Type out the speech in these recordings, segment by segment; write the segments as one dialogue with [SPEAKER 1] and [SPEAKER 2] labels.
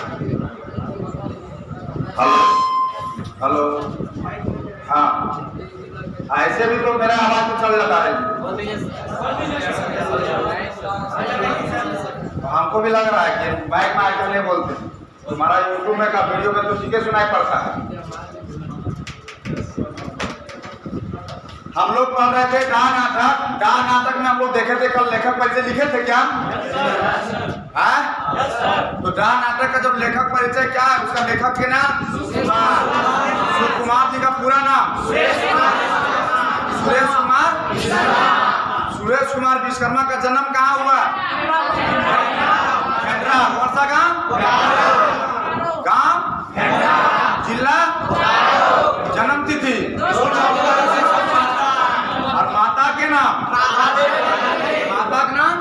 [SPEAKER 1] Hello hello. हाँ, ऐसे भी तो मेरा आवाज तो चल जाता है। हमको भी लग रहा है कि माइक में आकर नहीं बोलते। तुम्हारा यूट्यूब में का वीडियो में तो ठीक है सुनाई पड़ता है। हम लोग पढ़ रहे थे डाह नाटक। डाह नाटक में हम लोग देखे थे, कल लेखक परिचय लिखे थे क्या? तो डाह नाटक का जब लेखक परिचय क्या है, उसका लेखक के नाम सुकुमार जी का पूरा नाम सुरेश कुमार। सुरेश कुमार विश्वकर्मा का जन्म कहाँ हुआ? खेंडरा। कौन सा गांव? गांव जिला, जन्म तिथि और माता के नाम, माता के नाम,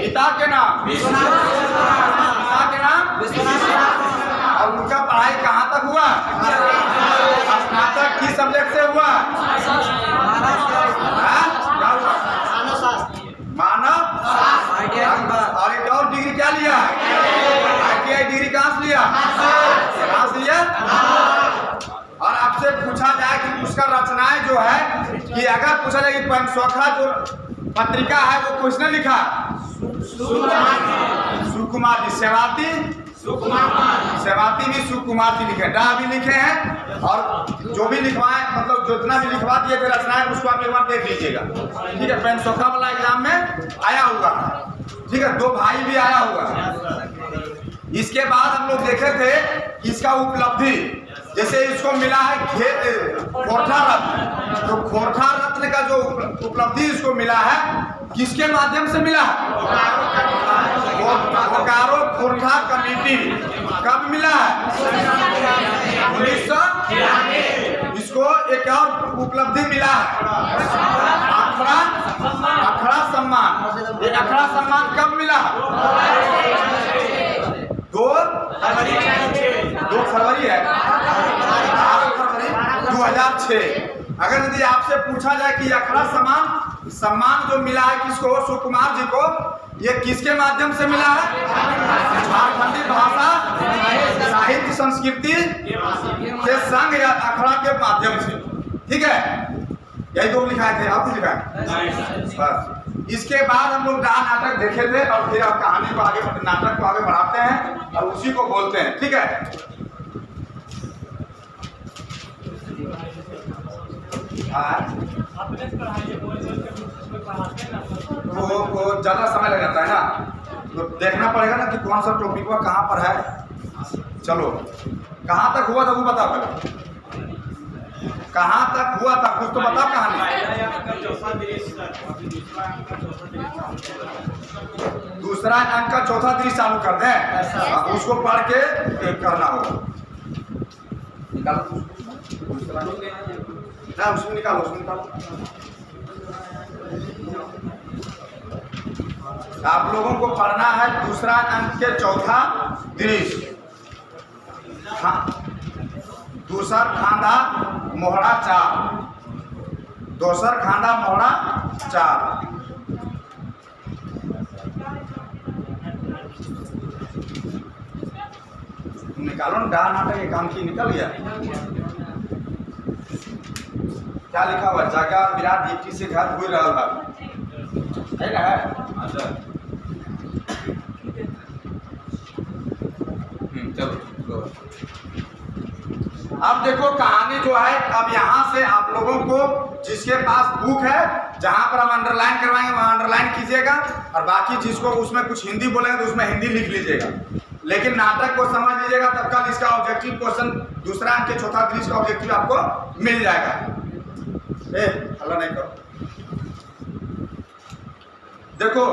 [SPEAKER 1] पिता के नाम, पिता के नाम, और उनका पढ़ाई कहाँ तक हुआ? स्नातक किस सब्जेक्ट से हुआ? मानव। और एक और डिग्री क्या लिया? ITI डिग्री कहाँ से लिया? कहाँ से लिया? और आपसे पूछा जाए कि उसका रचनाएं जो है, कि अगर पूछा जाए कि पंचसौखा जो पत्रिका है वो किसने लिखा? सुकुमार जी। सेवाती सेवाती भी सुकुमार जी लिखे, डा भी लिखे हैं। और जो भी लिखवाए, मतलब जितना भी लिखवा दिए थे रचनाएं, उसको आप एक बार देख लीजिएगा। ठीक है, पंचसौखा वाला एग्जाम में आया हुआ। ठीक है, दो भाई भी आया हुआ। इसके बाद हम लोग देखे थे इसका उपलब्धि, जैसे इसको मिला है खोरठा रत्न। तो खोरठा रत्न का जो उपलब्धि इसको मिला है, किसके माध्यम से मिला? बोकारो खोरठा कमेटी। कब मिला है? 1993। इसको एक और उपलब्धि मिला है, अखड़ा सम्मान। ये अखड़ा सम्मान कब मिला? 2 फरवरी है, 2006। अगर यदि आपसे पूछा जाए कि अखड़ा सम्मान जो मिला है किसको, सुकुमार जी को, ये किसके माध्यम से मिला है? झारखंडी भाषा साहित्य संस्कृति के संघ या अखड़ा के माध्यम से। ठीक है, यही दो लिखाए थे, आप लिखा है बस। इसके बाद हम लोग डाह नाटक देखे थे, और फिर आप कहानी को आगे, नाटक को आगे बढ़ाते हैं और उसी को बोलते हैं। ठीक है, वो ज्यादा समय लग जाता है ना, तो देखना पड़ेगा ना कि कौन सा टॉपिक कहाँ पर है। चलो, कहाँ तक हुआ था वो बताओ पहले। कहाँ तक हुआ था कुछ तो बताओ कहानी। दूसरा अंक का चौथा दृश्य चालू कर दें, उसको पढ़ के करना होगा। निकालो ना, उसमें निकालो, उसमें निकालो। आप लोगों को पढ़ना है दूसरा अंक के चौथा दृश्य। दूसर खांदा मोहरा 4, दोसर खांदा मोहरा 4। निकालो ना, डाह नाटक एक काम की निकल गया। क्या लिखा हुआ? जगह विराट दीप्ति से घर हुई रहा है ना? चलो, अब देखो कहानी जो है, अब यहाँ से आप लोगों को जिसके पास बुक है, जहां पर हम अंडरलाइन करवाएंगे वहां अंडरलाइन कीजिएगा, और बाकी जिसको उसमें कुछ हिंदी बोलेंगे तो उसमें हिंदी लिख लीजिएगा। लेकिन नाटक को समझ लीजिएगा, तब कल इसका ऑब्जेक्टिव क्वेश्चन दूसरा अंक के चौथा दृश्य का ऑब्जेक्टिव आपको मिल जाएगा। हल्ला नहीं करो। देखो,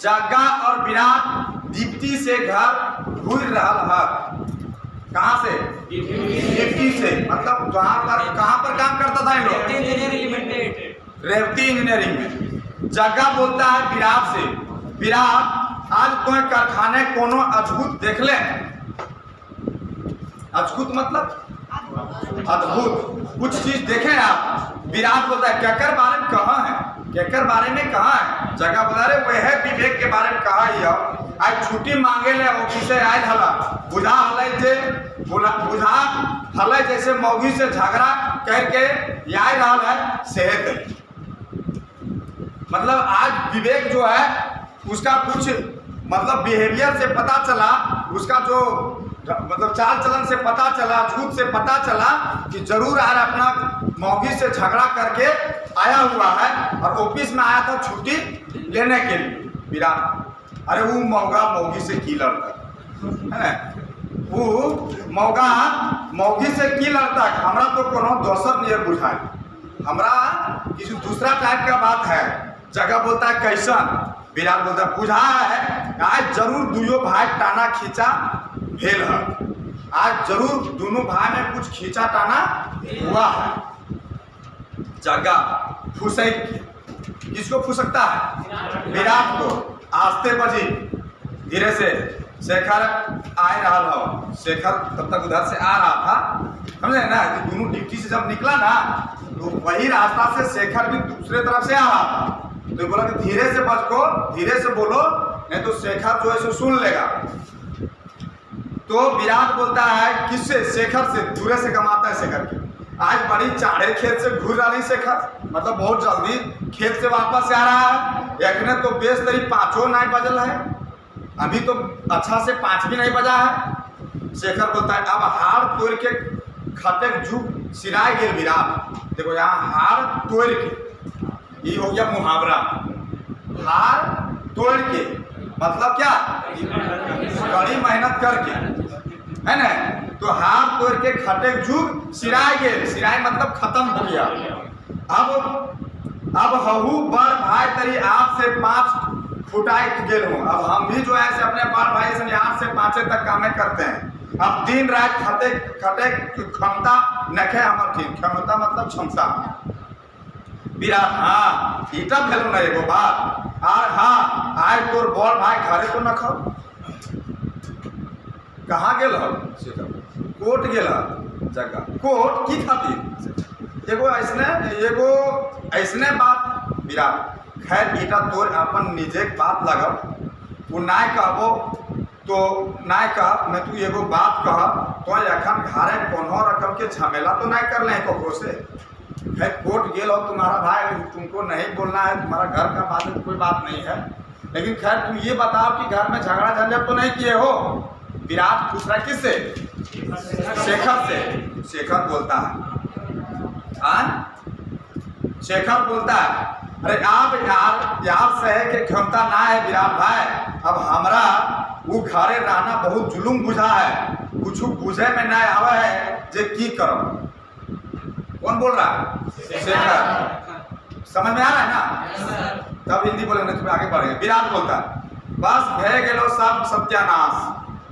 [SPEAKER 1] जग्गा और विराट दीप्ति से घर हुई रहा है। कहाँ से? दीप्ति से। मतलब कहाँ पर काम करता था इन लोग? रेवती इंजीनियरिंग में। जग्गा बोलता है विराट से, विराट आज तुम्हें कारखाने कोनो अद्भुत देख ले। अद्भुत मतलब अद्भुत कुछ चीज देखे आप। विराट बोलता है केकर बारे में कहा है? केकर बारे में कहा है? जगह बता रहे वह है विवेक के बारे में कहा ही। आज छुट्टी मांगे ले ऑफिस से आयल हला बुझा हले जे बुझा हले जैसे मौगी से झगड़ा करके आए रहा है सेहत। मतलब आज विवेक जो है उसका कुछ मतलब बिहेवियर से पता चला, उसका जो मतलब चाल चलन से पता चला, झूठ से पता चला कि जरूर यार अपना मौगी से झगड़ा करके आया हुआ है और ऑफिस में आया था छुट्टी लेने के लिए विराट। अरे वो मौगी से की लड़ता है, वो मौगी से की लड़ता है। हमरा तो कोनो दोसर नहीं बुझाए, हमरा किसी दूसरा टाइप का बात है। जगह बोलता है कैसन, विराट बोलता है बुझा है आज जरूर दुयो भाई टाना खींचा भेल है, आज जरूर दोनों भाई में कुछ खींचा टाना हुआ है। जगह फुसक, किसको फुसकता है? विराट को। आस्ते बजी धीरे से शेखर आए रहा हो, शेखर तब तक उधर से आ रहा था, समझे ना कि दोनों ड्यूटी से जब निकला ना तो वही रास्ता से शेखर भी दूसरे तरफ से आ रहा था। तो बोला कि धीरे से बच को, धीरे से बोलो नहीं तो शेखर जो है सो सुन लेगा। तो विराट बोलता है किससे? शेखर से। दूरे से कमाता है शेखर की। आज बड़ी चाड़े खेत से घूर रहा नहीं शेखर, मतलब बहुत जल्दी खेत से वापस आ रहा है। एक तो बेस तरी 5 नहीं बजल है, अभी तो अच्छा से 5 भी नहीं बजा है। शेखर बोलता है अब हार तोड़ के खटक झुक सिराय गिर विराट। देखो यहाँ हार तोड़ के, ये हो गया मुहावरा। हार तोड़ के मतलब क्या? कड़ी मेहनत करके, है ना। तो हार तोड़ के खटक झुक सिराय गिर, सिराय मतलब खत्म हो गया। अब हहू बड़ भाई तरी 8 से 5 फुटाई गेल हूँ। अब हम भी जो है से अपने बड़ भाई से 8 से 5 तक कामें करते हैं। अब दिन रात खटे क्षमता नखे हमर ठीक, क्षमता मतलब क्षमता। विराट हाँ ईटा भेलू ना एगो बात, आर हाँ आय तोर बड़ भाई घरे तो न खाओ। कहाँ गेल हो? कोर्ट गेल जगह। कोर्ट की खातिर? एगो ऐसने बात विराट। खैर ईटा तोर अपन निजे बात लगब, वो नाय कहबो तो नाय कह, मैं तू एगो बात कह तो अखन घरे कोनो रकम के झमेला तो नहीं कर ले ककरो से। खैर कोर्ट गेल हो तुम्हारा भाई, तुमको नहीं बोलना है, तुम्हारा घर का बात है तो कोई बात नहीं है। लेकिन खैर तुम ये बताओ कि घर में झगड़ा झंझट तो नहीं किए हो? विराट पूछ रहा है किससे? शेखर से। शेखर बोलता है शेखर बोलता है अरे आप यार सहे के क्षमता ना है विराट भाई। अब हमरा वो घरे रहना बहुत जुलूम बुझा है, कुछ बुझे में ना आवे है जे की करो। कौन बोल रहा है? शेखर। समझ में आ रहा है ना? तब हिंदी बोलेंगे नहीं, तुम्हें आगे बढ़ेंगे। विराट बोलता है बस भे गेलो सब सत्यानाश,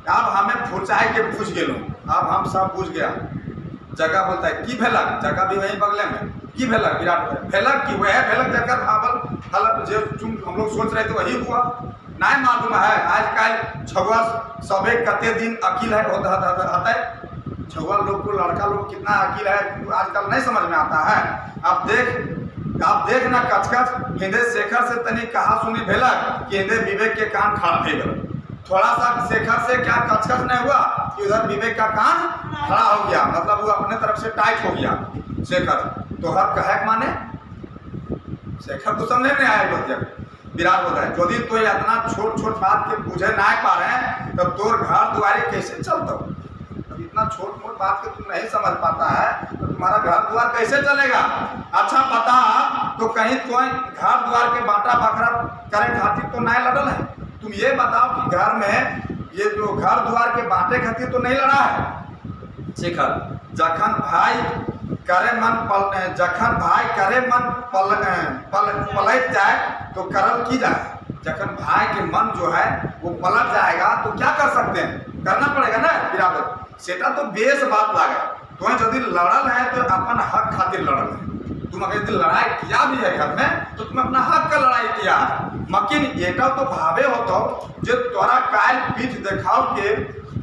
[SPEAKER 1] अब हमें फुरचाई के पूछ गेलो, अब हम सब पूछ गया। जगह बोलता है की भेलक? जगह भी वही बगले में। की भेलक? विराट भेलक की वह भेलक जगह भावल हलक जो हम लोग सोच रहे थे वही हुआ। नहीं मालूम है आजकल छुआ सबे कते दिन अकील है होता है। छुआ लोग को लड़का लोग कितना अकील है आजकल नहीं समझ में आता है। अब देख ना कचकच हिंदे शेखर से तनी कहा सुनी भेलक कि हिंदे विवेक के कान खड़ा भे गल। थोड़ा सा शेखर से क्या कचकच नहीं हुआ कि उधर विवेक का कान खड़ा हो गया, मतलब वो अपने तरफ से टाइट हो गया शेखर। तो हर कहे माने शेखर तो समझ में आया बच्चा। विराट बोलता है यदि तो इतना छोट छोट बात के बुझे ना पा रहे हैं तब तोर घर द्वारे कैसे चलता? इतना छोट मोट बात के तुम नहीं समझ पाता है तो तुम्हारा घर द्वार कैसे चलेगा? अच्छा पता तो कहीं तो घर द्वार के बांटा बखरा करे खातिर तो नहीं लड़ल है। तुम ये बताओ कि घर में ये जो घर द्वार के बांटे खातिर तो नहीं लड़ा है। शेखर जखन भाई करे मन पलट जाए तो करल की जाए। जखन भाई के मन जो है वो पलट जाएगा तो क्या कर सकते हैं? करना पड़ेगा ना विराट। सेटा तो बेस बात लागे तो यदि लड़ल है तो अपन हक खातिर लड़ल है। तुम अगर यदि लड़ाई किया भी है घर में तो तुम अपना हक का लड़ाई किया है। मकिन एटा तो भावे होतो जो तोरा काल पीठ दिखाओ के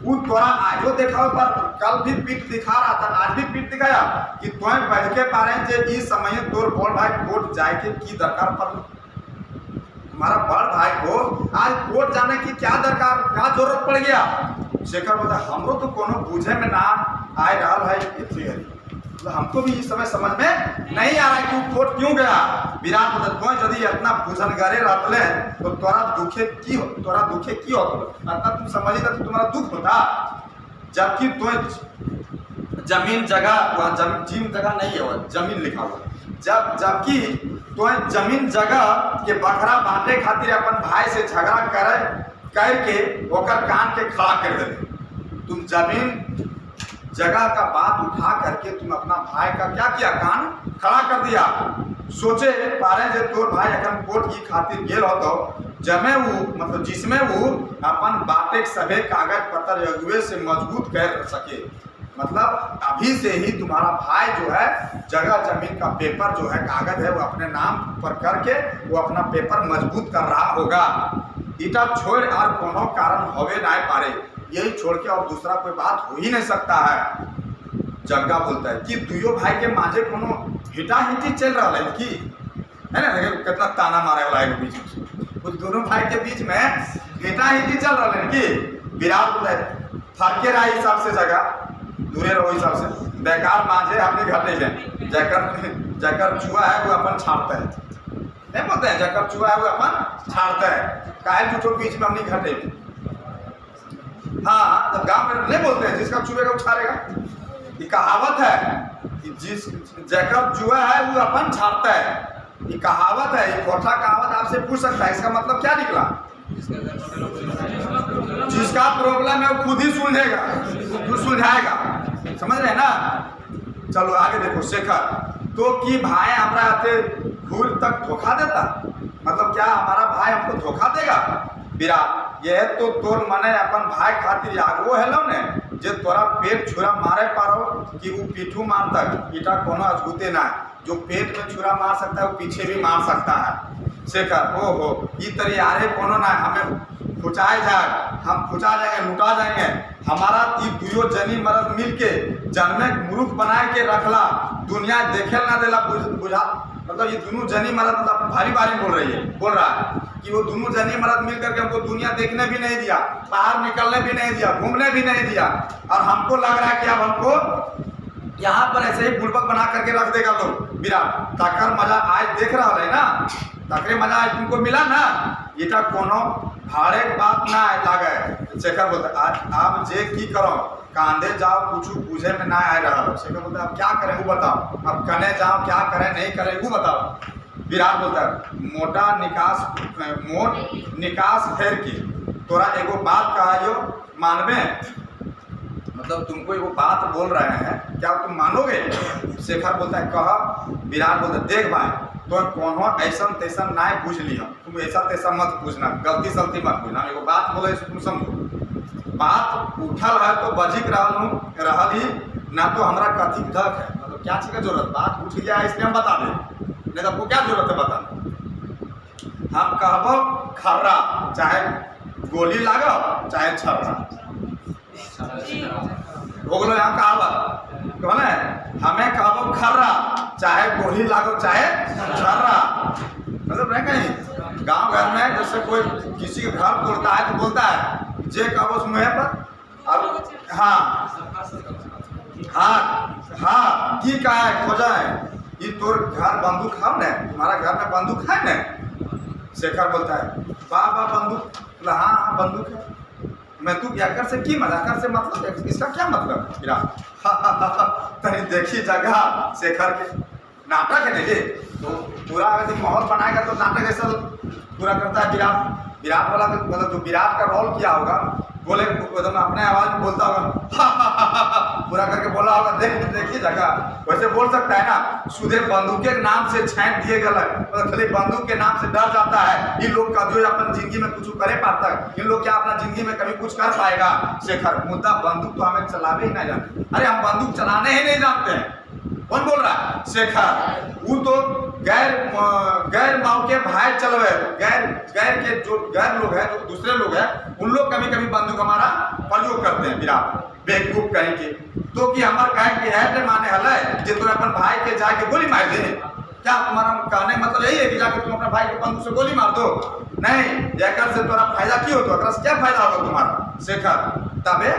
[SPEAKER 1] वो तोरा आजो दिखाओ पर कल भी पीठ दिखा रहा था, आज भी पीठ दिखाया कि तुम्हें बैठ के पा रहे जे इस समय तोर बोल भाई कोर्ट जाए के की दरकार पर तुम्हारा बड़ भाई को आज कोर्ट जाने की क्या दरकार, क्या जरूरत पड़ गया? शेखर बोलता हमरो तो कोनो बूझे में ना आए रहा है, तो हमको भी इस समय समझ में नहीं आ रहा है कि वो कोर्ट क्यों गया। विराट बोलता यदि इतना बुझन गरे रहते तो तोरा दुखे की होता, इतना तुम समझी तो तुम्हारा दुख होता। जबकि तो जमीन जगह, वहाँ जमीन जगह नहीं है, वह जमीन लिखा हुआ, जबकि तो जमीन जगह के बखरा बांटे खातिर अपन भाई से झगड़ा करके ओकर कान के खड़ा कर दे। तुम जमीन जगह का बात उठा करके तुम अपना भाई का क्या किया, कान खड़ा कर दिया। सोचे पारे जे तोर भाई अखन कोर्ट की खातिर गेल हो तो जमे वो मतलब जिसमें वो अपन बाटे सभे कागज पत्र अगुए से मजबूत कर सके। मतलब अभी से ही तुम्हारा भाई जो है जगह जमीन का पेपर जो है कागज है वो अपने नाम पर करके वो अपना पेपर मजबूत कर रहा होगा। इटा छोड़ और कोनो कारण होवे ना पारे, यही छोड़ के और दूसरा कोई बात हो ही नहीं सकता है। जग्गा बोलता है कि दुयो भाई के माझे कोनो हिटा हिटी चल रहा है कि है ना, कितना ताना मारे वाला है बीच में, उस दोनों भाई के बीच में हिटा हिटी चल रहा है कि विराट बोलता है फरके रहा हिसाब से जगह दूरे रहो, हिसाब से बेकार माझे अपने घर नहीं जाए, जकर चुआ है वो अपन छाड़ता है, नहीं बोलते हैं जकर चुआ है वो अपन छाड़ता है, काहे जुटो बीच में अपनी घटे। हाँ जब गांव में नहीं बोलते हैं जिसका चुएगा वो छाड़ेगा, ये कहावत है कि जिस जकर जुआ है वो अपन छाड़ता है, ये कहावत है, ये खोटा कहावत आपसे पूछ सकता है, इसका मतलब क्या निकला? जिसका प्रॉब्लम है वो खुद ही सुलझेगा, खुद सुलझाएगा, समझ रहे हैं ना। चलो आगे देखो। शेखर तो कि भाई हमारा आते घूर तक धोखा देता, मतलब क्या हमारा भाई हमको धोखा देगा? विराट ये तो तोर मने अपन भाई खातिर आगो हेलो ने जे तोरा पेट छुरा मारे पारो कि वो पीठू मार तक, इटा कोनो अजगुते ना, जो पेट में छुरा मार सकता है वो पीछे भी मार सकता है। शेखर ओहो ये तैयारे कोनो ना, हमें खुचाए जाए, हम खुचा जाएंगे, लुटा जाएंगे, हमारा ये दुयो जनी मर्द मिल के जन्मे मूर्ख बनाए के रखला, दुनिया देखे ना देला बुझा, मतलब ये दोनों जनी मर्द मतलब भारी भारी बोल रहा है कि वो दोनों जनी मर्द मिल करके हमको दुनिया देखने भी नहीं दिया, बाहर निकलने भी नहीं दिया, घूमने भी नहीं दिया, और हमको लग रहा है कि अब हमको यहाँ पर ऐसे ही बुड़बक बना करके रख देगा लोग। विराट ताकर मजा आज देख रहा है ना, ताकरे मजा आज तुमको मिला ना, ये कोनो भाड़े की बात ना लागे। शेखर बोलता आज आप जे की करो कांधे जाओ कुछ पूछे में ना आए रहा। शेखर बोलता अब क्या करें वो बताओ, अब कने जाओ क्या करें नहीं करें वो बताओ। विराट बोलता है मोट निकास फेर की तोरा एगो बात कहा यो मानवे, मतलब तुमको एगो बात बोल रहे हैं क्या तुम मानोगे? शेखर बोलता है कहा। विराट बोलता है देख भाई तो कोनो ऐसा तैसा ना पूछ लिया, तुम ऐसा तैसा मत पूछना, गलती सलती मत पूछना, एगो बात बोले तुम समझो, बात उठल है तो बजिक रहल ही ना, तो हमारा कथी धक है, मतलब क्या चीज़ का जरूरत, बात उठ गया इसलिए हम बता दें, नहीं तो आपको क्या जरूरत है बताना। हम कहबो खर्रा चाहे गोली लागो चाहे छर्रा, हो गलो यहाँ कहावत कौन है, हमें कहबो खर्रा चाहे गोली लागो चाहे छर्रा, मतलब नहीं कहीं गांव घर में जैसे कोई किसी के घर तोड़ता है तो बोलता है जे कहबो मुँह पर, अब हाँ की कहा है खोजा है ये तोर घर बंदूक है न, तुम्हारा घर में बंदूक है न? शेखर बोलता है वाह बंदूक, हाँ बंदूक है, मैं तू याकर से की मजाकर से मतलब इसका क्या मतलब? तनी देखी जगह शेखर के नाटक है नहीं तो पूरा अगर माहौल बनाएगा तो नाटक ऐसा पूरा करता है। विराट वाला मतलब जो विराट का रोल किया होगा बोले एकदम अपने आवाज में बोलता होगा पूरा करके बोला होगा देखिए जगह वैसे बोल सकता है ना, सुधे बंदूक के नाम से छांट दिए गए, मतलब खाली बंदूक के नाम से डर जाता है। इन लोग का जो अपन जिंदगी में कुछ करे पाता है, इन लोग क्या अपना जिंदगी में कभी कुछ कर पाएगा? शेखर मुद्दा बंदूक तो हमें चलावे ही नहीं जानते, अरे हम बंदूक चलाने ही नहीं जानते हैं। कौन बोल रहा है? शेखर। वो तो गैर माओ के भाई चलवे, गैर के जो गैर लोग हैं जो दूसरे लोग हैं उन लोग कभी कभी बंदूक हमारा प्रयोग करते हैं। विराट बेवकूफ कहीं के तो कि हमारे कहे कि है माने हल जे तो अपन भाई के जाके गोली मार दे, क्या तुम्हारा कहने का मतलब यही है कि जाके तुम अपने भाई को बंदूक से गोली मार दो? नहीं, एकर से तुम्हारा फायदा की हो, तो एकरा से क्या फायदा होगा तुम्हारा शेखर? तबे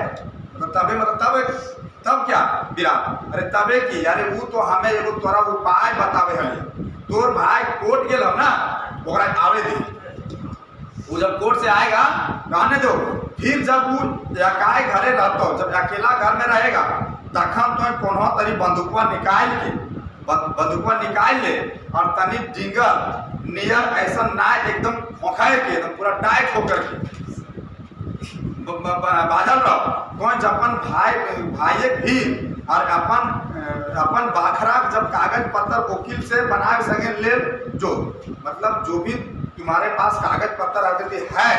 [SPEAKER 1] तब क्या विराट? अरे तबे की, अरे वो तो हमें एगो तोरा उपाय बतावे हलिए। तोर भाई कोर्ट गेल हो ना, ओकरा आवे दे। वो जब कोर्ट से आएगा रहने दो, फिर जब वो एकाए घरे रहता हो, जब अकेला घर में रहेगा, तखन तो कोनो तरी बंदूकवा निकाल ले और तनी डिंगल नियर ऐसा ना एकदम खोखाए के एकदम पूरा टाइट होकर के बाजल रहो। तो जपन भाई भी और अपन बाखरा जब कागज पत्र वकील से बनाए सके ले, जो मतलब जो भी तुम्हारे पास कागज पत्र आदि है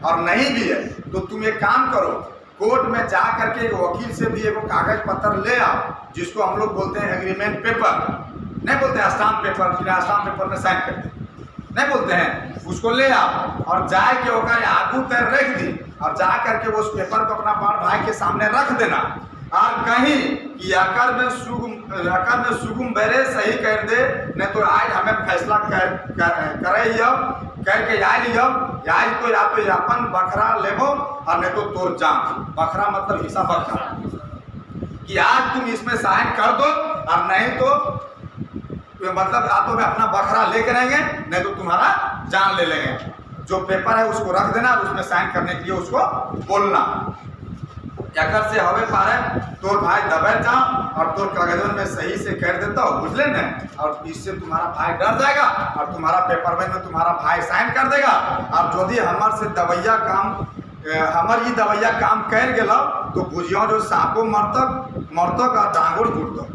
[SPEAKER 1] और नहीं भी है, तो तुम एक काम करो, कोर्ट में जा करके वकील से भी एक कागज पत्र ले आओ, जिसको हम लोग बोलते हैं एग्रीमेंट पेपर, नहीं बोलते हैं स्टाम्प पेपर, फिर स्टाम्प पेपर में साइन करते नहीं बोलते हैं, उसको ले आओ और जा के ओकर आगू तैर रख दी और जा करके वो उस पेपर को अपना बड़ भाई के सामने रख देना। और कहीं कि अकर में सुगुम बेरे सही कर दे, नहीं तो आज हमें फैसला करे करके आज तो या तो अपन बखरा लेबो और नहीं तो तोर जान। बखरा मतलब हिस्सा बखरा, कि आज तुम इसमें साइन कर दो और नहीं तो मतलब या तो मैं अपना बखरा लेकर आएंगे, नहीं तो तुम्हारा जान ले लेंगे। जो पेपर है उसको रख देना और उसमें साइन करने के लिए उसको बोलना। एकर से हवे पारे तोर भाई दबे जाओ और तोर कागजों में सही से कर देता हो, बुझले न, और इससे तुम्हारा भाई डर जाएगा और तुम्हारा पेपर में तुम्हारा भाई साइन कर देगा। और यदि हमार से दवैया काम कर गेलो तो बुझियो जो सांपों मरतक और डांगोर टूटतक,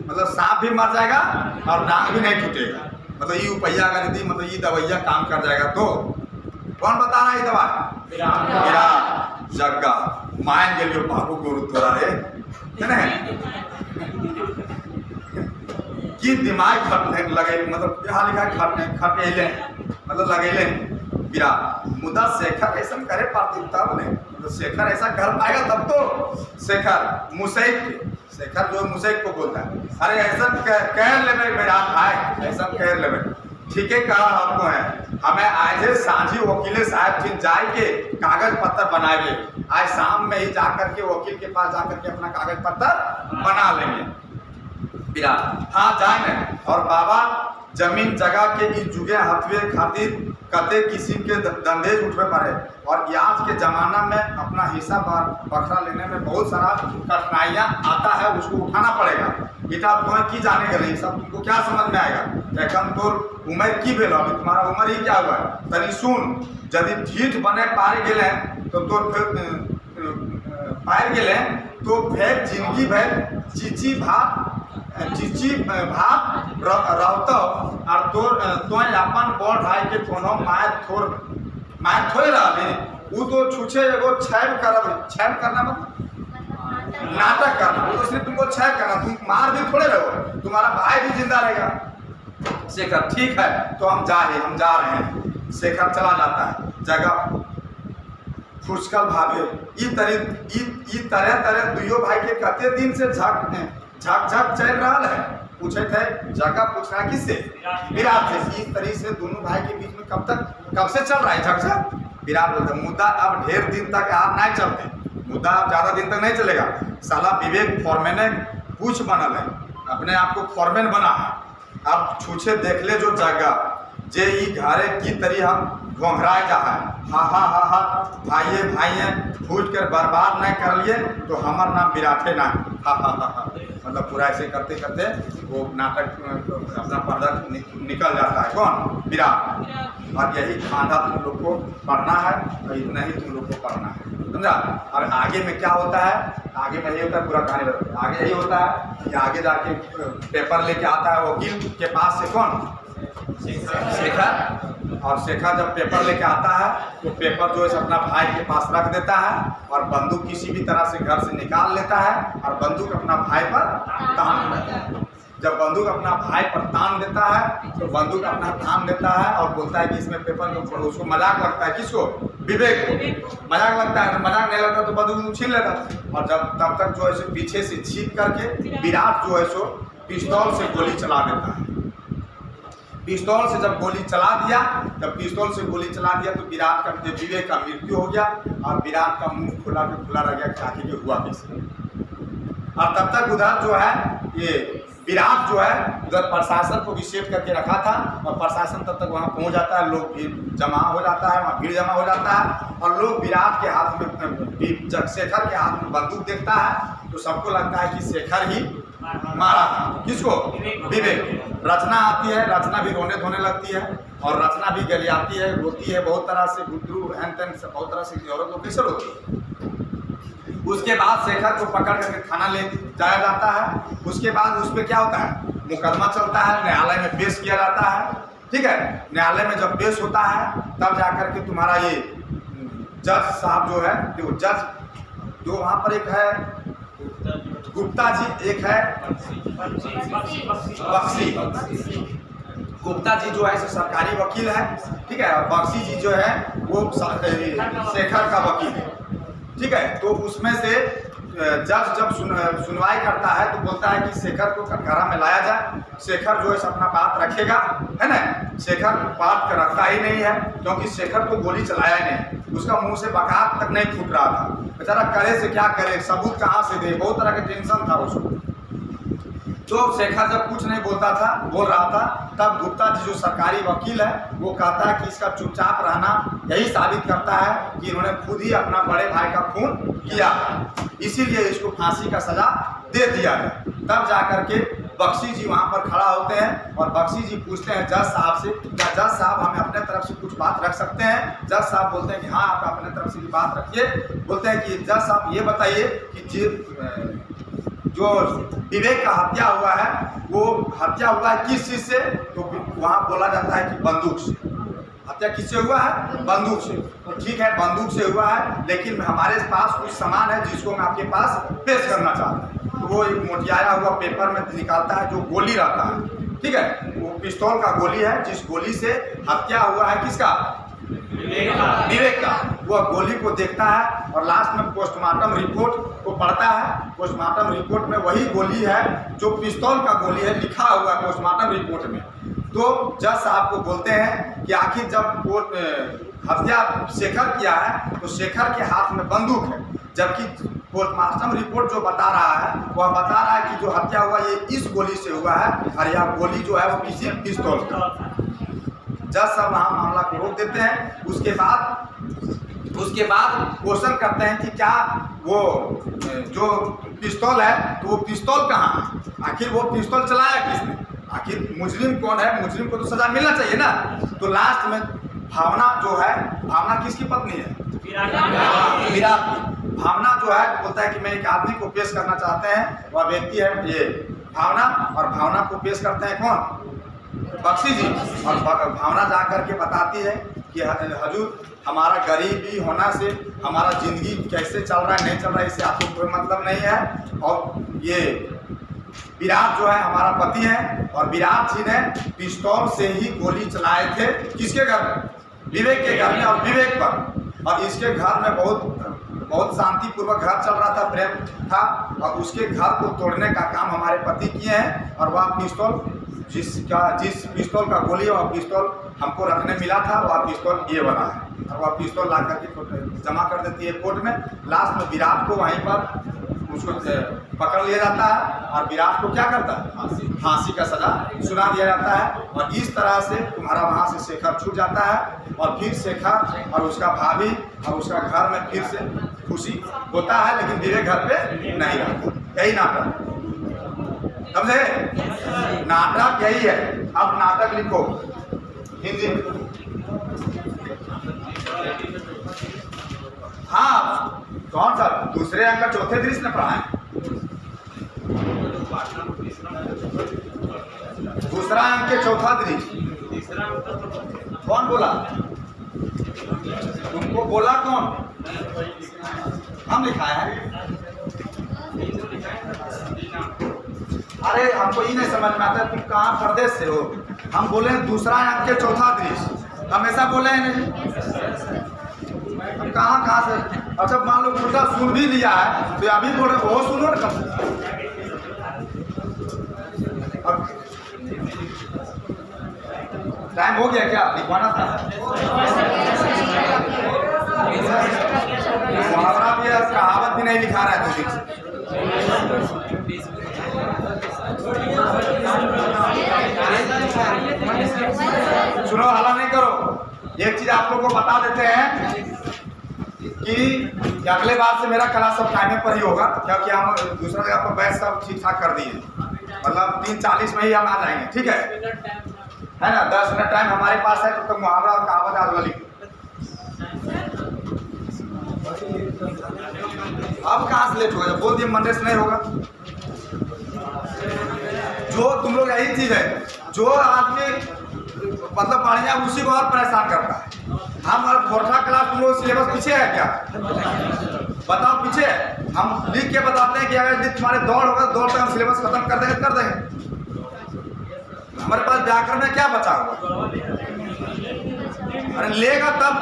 [SPEAKER 1] मतलब सांप भी मर जाएगा और डांग भी नहीं टूटेगा। मतलब ये उपैया अगर यदि मतलब ये दवैया काम कर जाएगा तो कौन बता रहा है ये दवा? जग्गा मान गेलियो बाबू गुरु तोरा रे, है ना? कि दिमाग खटने लगे, मतलब यहाँ लिखा खटेले मतलब लगेले गिरा। मुदा शेखर ऐसा करे पाती तब नहीं, तो शेखर ऐसा कर पाएगा तब तो शेखर जो मुसैक को बोलता है, अरे ऐसा कह ले मेरा भाई, ऐसा कह ले ठीक है कहा आपको है, हमें आज सांझी वकील साहब जी जाए के कागज पत्र बनाएंगे। आज शाम में ही जाकर के वकील के पास जाकर के अपना कागज पत्र बना लेंगे। हाँ जाए और बाबा जमीन जगह के इस जुगे हथवे खातिर कते किस्म के धंधे उठवे पड़े, और आज के ज़माना में अपना हिस्सा बखरा लेने में बहुत सारा कठिनाइयाँ आता है, उसको उठाना पड़ेगा। बेटा तुम्हें की जाने के लिए सब तुमको क्या समझ में आएगा? लेकिन तो उम्र की भेल, अभी तुम्हारा उम्र ही क्या हुआ है? तनी सुन, यदि ढीठ बने पार गए तो पार गए तो फिर जिंदगी भर चिची भात रहता और तो अपन बड़ भाई के कोनो मार थोड़े रहा, वो तो छूछे एगो छेब करना मतलब नाटक करना, वो तो सिर्फ तुमको छेब करना, तुम मार भी थोड़े रहो, तुम्हारा भाई भी जिंदा रहेगा। शेखर ठीक है तो हम जा रहे हैं। शेखर चला जाता है, जगह फुर्सकल भावे ई तरह दुयो भाई के कते दिन से झक चल रहा है। पूछे थे जगह पूछना किससे? विराट से। इस तरह से दोनों भाई के बीच में कब से चल रहा है झक? विराट बोलते मुद्दा अब ढेर दिन तक आप नहीं चलते, मुद्दा अब ज़्यादा दिन तक नहीं चलेगा। साला विवेक फॉरमैन कुछ बनल है, अपने आप को फॉरमैन बना है। अब छूछे देख ले जो जगह जे ई घरे की तरी हम घोंघराए जा है, हा भाइये फूट कर बर्बाद नहीं कर लिए तो हमार नाम विराटे ना, हा मतलब पूरा ऐसे करते करते वो नाटक अपना पर्दा निकल जाता है। कौन? विराट। और यही खाना तुम लोग को पढ़ना है और इतना ही तुम लोग को पढ़ना है, समझा? और आगे में क्या होता है? आगे में ये होता है, पूरा कहानी बताते हैं। आगे यही होता है कि आगे जाके पेपर लेके आता है वकील के पास से, कौन? शेखर। और शेखर जब पेपर लेके आता है तो पेपर जो है अपना भाई के पास रख देता है और बंदूक किसी भी तरह से घर से निकाल लेता है और बंदूक अपना भाई पर तान देता है। जब बंदूक अपना भाई पर तान देता है तो बंदूक अपना थाम देता है और बोलता है कि इसमें पेपर को, उसको मजाक लगता है। किसको? विवेक को मजाक लगता है। मजाक नहीं लगता तो बंदूक छीन लेता। और जब तब तक जो है पीछे से छीन करके विराट जो है सो पिस्तौल से गोली चला देता है। पिस्तौल से जब गोली चला दिया, जब पिस्तौल से गोली चला दिया तो विराट का विवेक का मृत्यु हो गया और विराट का मुंह खुला के खुला रह गया कि आखिर ये हुआ कैसे। और तब तक उधर जो है ये विराट जो है उधर प्रशासन को भी सेट करके रखा था और प्रशासन तब तक वहाँ पहुँच जाता है, लोग भीड़ जमा हो जाता है, वहाँ भीड़ जमा हो जाता है और लोग विराट के हाथ में, जब शेखर के हाथ में बंदूक देखता है तो सबको लगता है कि शेखर ही मारा था। किसको? विवेक। रचना आती है, रचना भी रोने धोने लगती है और रचना भी गलियाती है, रोती है बहुत तरह से, गुड्डू हैन तैन बहुत तरह से औरत लोग कैसे रोती है। उसके बाद शेखर को पकड़ करके थाना ले जाया जाता है। उसके बाद उस पर क्या होता है, मुकदमा चलता है, न्यायालय में पेश किया जाता है। ठीक है, न्यायालय में जब पेश होता है तब जाकर के तुम्हारा ये जज साहब जो है, जो जज जो वहाँ पर एक है गुप्ता जी, एक है बख्शी। गुप्ता जी जो है सरकारी वकील है, ठीक है, और बख्शी जी जो है वो शेखर का वकील है। ठीक है, तो उसमें से जज जब सुनवाई करता है तो बोलता है कि शेखर को कटघरा में लाया जाए। शेखर जो है अपना बात रखेगा, है ना। शेखर बात रखता ही नहीं है क्योंकि शेखर को गोली चलाया नहीं, उसका मुंह से बकात तक नहीं फूट रहा था। बेचारा करे से क्या करे, सबूत कहाँ से दे, बहुत तरह के टेंशन था उसको। तो शेखर जब कुछ नहीं बोल रहा था तब गुप्ता जी जो सरकारी वकील है वो कहता है कि इसका चुपचाप रहना यही साबित करता है कि इन्होंने खुद ही अपना बड़े भाई का खून किया, इसीलिए इसको फांसी का सजा दे दिया है। तब जाकर के बख्शी जी वहाँ पर खड़ा होते हैं और बख्शी जी पूछते हैं जज साहब से, क्या जज साहब हमें अपने तरफ से कुछ बात रख सकते हैं? जज साहब बोलते हैं कि हाँ, आप अपने तरफ से भी बात रखिए। बोलते हैं कि जज साहब ये बताइए कि जो विवेक का हत्या हुआ है वो हत्या हुआ है किस चीज़ से? तो वहाँ बोला जाता है कि बंदूक से। हत्या किससे हुआ है? बंदूक से। तो ठीक है, बंदूक से हुआ है, लेकिन हमारे पास कुछ सामान है जिसको मैं आपके पास पेश करना चाहता हूँ। तो वो एक मोटियाया हुआ पेपर में निकालता है जो गोली रहता है, ठीक है, वो पिस्तौल का गोली है जिस गोली से हत्या हुआ है किसका? विवेक का। वह गोली को देखता है और लास्ट में पोस्टमार्टम रिपोर्ट को पढ़ता है। पोस्टमार्टम रिपोर्ट में वही गोली है जो पिस्तौल का गोली है, लिखा हुआ है पोस्टमार्टम रिपोर्ट में। तो जज साहब को बोलते हैं कि आखिर जब हत्या शेखर किया है तो शेखर के हाथ में बंदूक है, जबकि पोस्टमार्टम रिपोर्ट जो बता रहा है वह बता रहा है कि जो हत्या हुआ ये इस गोली से हुआ है और यह गोली जो है वो किसी पिस्तौल का। जज साहब वहाँ मामला को रोक देते हैं। उसके बाद क्वेश्चन करते हैं कि क्या वो जो पिस्तौल है तो वो पिस्तौल कहाँ है, आखिर वो पिस्तौल चलाया किसने, आखिर मुजरिम कौन है, मुजरिम को तो सजा मिलना चाहिए ना। तो लास्ट में भावना जो है, भावना किसकी पत्नी है? विराट की। भावना जो है तो बोलता है कि मैं एक आदमी को पेश करना चाहते हैं, वह व्यक्ति है ये भावना, और भावना को पेश करते हैं कौन? बख्शी जी। और भावना जा करके बताती है कि हजूर हमारा गरीबी होना से हमारा ज़िंदगी कैसे चल रहा है नहीं चल रहा है इससे आपको कोई मतलब नहीं है, और ये विराट जो है हमारा पति है और विराट जी ने पिस्तौल से ही गोली चलाए थे किसके घर में? विवेक के घर में, और विवेक पर। और इसके घर में बहुत शांतिपूर्वक घर चल रहा था, प्रेम था, और उसके घर को तोड़ने का काम हमारे पति किए हैं। और वह पिस्तौल जिस पिस्तौल का गोली और पिस्तौल हमको रखने मिला था वह पिस्तौल ये वाला है, और वह पिस्तौल ला करके जमा कर देती है कोर्ट में। लास्ट में विराट को वहीं पर उसको पकड़ लिया जाता है और विराट को क्या करता है? फांसी का सजा सुना दिया जाता है। और इस तरह से तुम्हारा वहाँ से शेखर छूट जाता है और फिर शेखर और उसका भाभी और उसका घर में फिर से खुशी होता है, लेकिन विवेक घर पे नहीं रहता। यही नाटक, समझे? नाटक यही है। अब नाटक लिखो हिंदी में। हाँ, कौन सा? दूसरे अंक का चौथे दृश्य ने पढ़ा है। दूसरा अंक के चौथा दृश्य कौन बोला? तुमको बोला कौन? हम लिखाए हैं। अरे हमको ये नहीं समझ में आता तुम कहाँ प्रदेश से हो। हम बोले दूसरा अंक के चौथा दृश्य, हमेशा बोले हैं नहीं, हम कहाँ से? अच्छा मान लो छोटा सुन भी लिया है तो अभी बोल रहे वो सुनो ना कम। टाइम हो गया क्या? लिखवाना था। मुहावरा भी है, कहावत भी नहीं लिखा रहा है 2 दिन से। सुनो, हल्ला नहीं करो। एक चीज आप लोग को बता देते हैं कि अगले बार से मेरा क्लास सब टाइम पर ही होगा, क्योंकि हम दूसरा जगह पर बैच सब ठीक ठाक कर दिए, मतलब 3:40 में ही हम आ जाएंगे, ठीक है ना? 10 मिनट टाइम हमारे पास है, तो मुहावरा और कहावत आज वाली। अब कहाँ से लेट होगा? बोल दिए मंडे से नहीं होगा। जो तुम लोग, यही चीज है, जो आदमी मतलब बढ़िया उसी को और परेशान करता है। हम फोर्था क्लास तुम लोग सिलेबस पीछे है क्या? बताओ पीछे है। हम लिख के बताते हैं कि अगर यदि तुम्हारे दौड़ होगा, दौड़ पे हम सिलेबस खत्म कर देंगे, कर देंगे। हमारे पास व्याकरण में क्या बचा हुआ? अरे लेगा तब,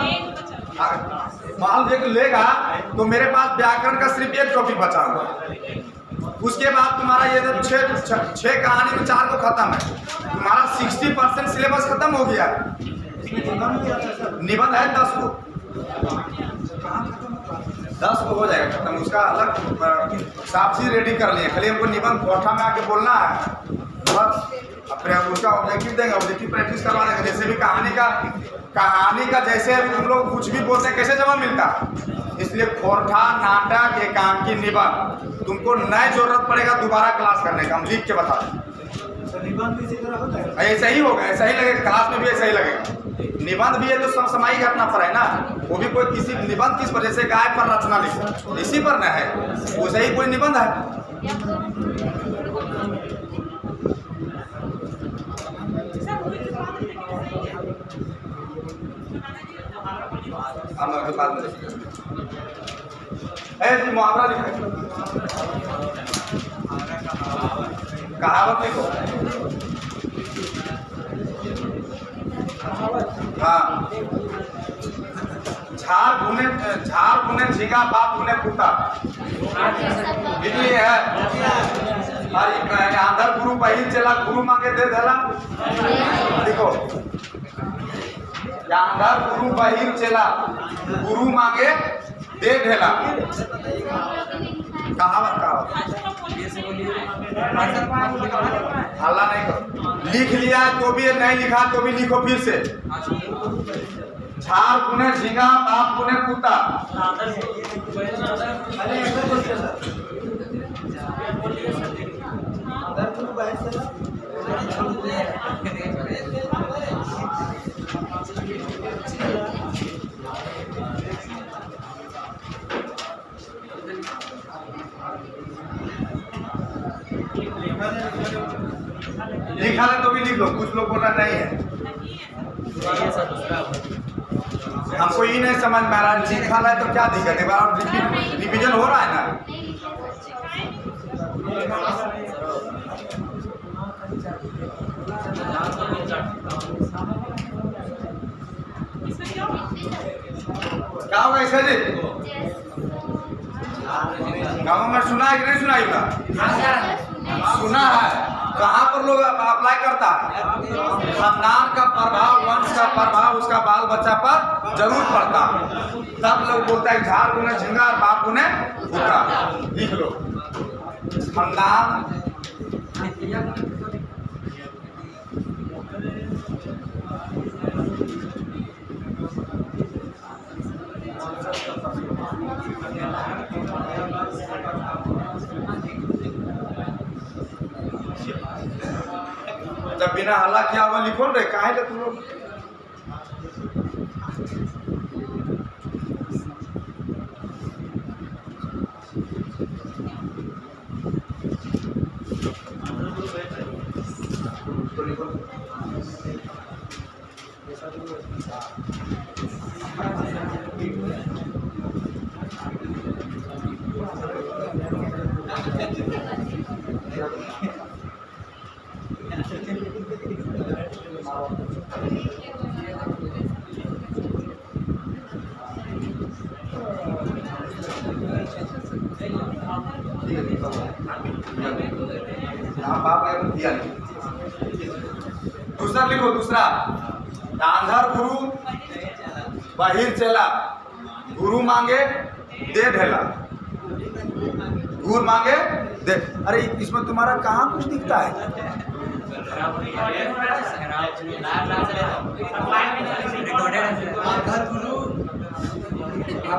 [SPEAKER 1] मान लीजिए लेगा तो मेरे पास व्याकरण का सिर्फ एक टॉपिक बचा हुआ है। उसके बाद तुम्हारा ये 6 कहानी में 4 को खत्म है, तुम्हारा 60% सिलेबस खत्म हो गया। निबंध है 10 को, 10 को हो जाएगा खत्म। उसका अलग साक्षी रेडी कर लिए, खाली हमको निबंध कोठा में आके बोलना है बस। अपने उसका ऑब्जेक्टिव देंगे, ऑब्जेक्टिव प्रैक्टिस करवा देंगे। जैसे भी कहानी का जैसे तुम लोग कुछ भी बोलते हैं, कैसे जवाब मिलता? इसलिए खोरठा, नाटक, एकांकी, निबंध तुमको नई जरूरत पड़ेगा दोबारा क्लास करने का। हम लिख के बता दें, ऐसा ही होगा, ऐसा ही लगेगा, क्लास में भी ऐसा ही लगेगा। निबंध भी है तो समसामयिक घटना पर है ना, वो भी कोई किसी निबंध किस पर, जैसे गाय पर रचना लिखो, इसी पर न है, वैसे ही कोई निबंध है। ऐसी मुहावरा लिखो, कहावत लिखो। हाँ, झाड़ बुने झींगा, बाप बुने कुत्ता, इसलिए है। आंधर गुरु पहिल चला, गुरु मांगे दे धला। देखो, आंधर गुरु पहिल चला, गुरु मांगे दे ढेला। कहावत हल्ला नहीं करो। लिख लिया तो भी, नहीं लिखा तो भी लिखो फिर से। झाड़ बुने झींगा, बाप बुने कुत्ता। लिखा है तो भी लिख लो, कुछ लोग बोला नहीं है। हमको ये नहीं समझ में आ रहा, लिखा है तो क्या दिक्कत है? बार रिविजन हो रहा है ना। क्या होगा इसका जी? गाँव में सुना है कि नहीं सुना? सुना है। कहाँ पर लोग अप्लाई करता है? खानदान का प्रभाव, वंश का प्रभाव उसका बाल बच्चा पर जरूर पड़ता है। तब लोग बोलता है झाड़ बुने झींगा और बाप बुने कुत्ता। लिख लो, खानदान जब बिना हल्ला किया हुआ लिखो रे, काहे ले तुम लोग? दूसरा लिखो, दूसरा आंधर गुरु बहिर चला, गुरु मांगे दे ढेला, गुरु मांगे दे। अरे इसमें तुम्हारा कहाँ कुछ दिखता है?